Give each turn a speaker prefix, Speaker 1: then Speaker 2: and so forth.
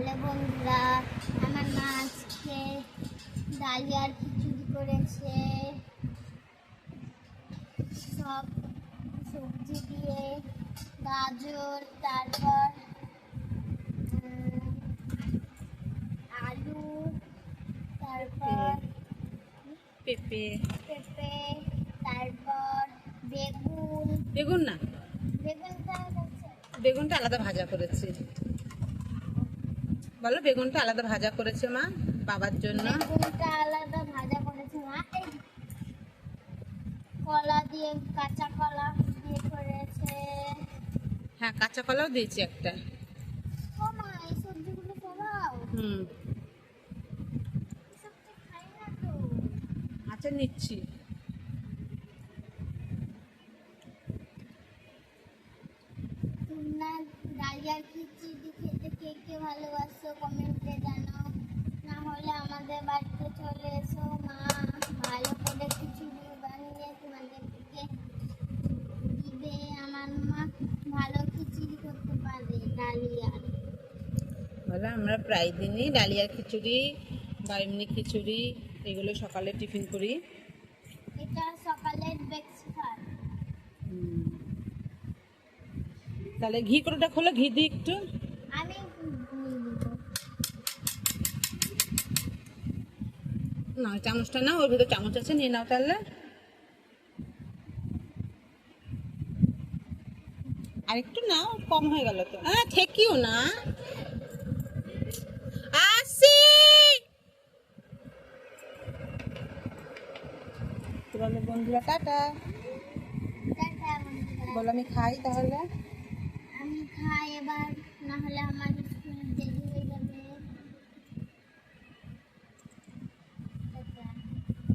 Speaker 1: Hello বন্ধুরা, আমার মা আজকে ডালিয়ার খিচুড়ি করেছে সব সবজি দিয়ে, গাজর, তারপর আলু, তারপর
Speaker 2: পেঁপে,
Speaker 1: পেঁপে, তারপর বেগুন।
Speaker 2: বেগুন না,
Speaker 1: বেগুনটা
Speaker 2: বেগুনটা আলাদা ভাজা করেছি। বলো, বেগুনটা আলাদা ভাজা করেছে মা বাবার জন্য।
Speaker 1: বেগুনটা আলাদা ভাজা করেছে মা। কলা দিয়ে, কাঁচা কলা দিয়ে করেছে।
Speaker 2: হ্যাঁ, কাঁচা কলাও দিয়েছি একটা।
Speaker 1: ও মা, এই সবজিগুলো সরাও। সবজি খাই না তো।
Speaker 2: আচ্ছা, নিচ্ছি।
Speaker 1: তোমরা ডালিয়ার খিচুড়ি খেতে কে কে ভালোবাসো কমেন্টে জানাও। না হলে আমাদের বাড়িতে চলে এসো, মা ভালো করে খিচুড়ি বানিয়ে তোমাদেরকে দিবে। আমার মা ভালো খিচুড়ি করতে পারে ডালিয়ার।
Speaker 2: বলো, আমরা প্রায় দিনই ডালিয়ার খিচুড়ি বা এমনি খিচুড়ি এগুলো সকালে টিফিন করি।
Speaker 1: এটা সকালের ব্রেকফাস্ট।
Speaker 2: তাহলে ঘি কড়াটা খোলো, ঘি দিই একটু।
Speaker 1: আমি
Speaker 2: না, চামচটা নাও, ওর ভিতরে চামচ আছে, নিয়ে নাও তাহলে। আর একটু নাও, কম হয়ে গেল তো। হ্যাঁ, ঠেকিও না। আসি। তাহলে বন্ধুরা টাটা।
Speaker 1: টাটা বন্ধুরা।
Speaker 2: বলো, আমি খাই তাহলে।
Speaker 1: আমি খাই এবার, না হলে আমার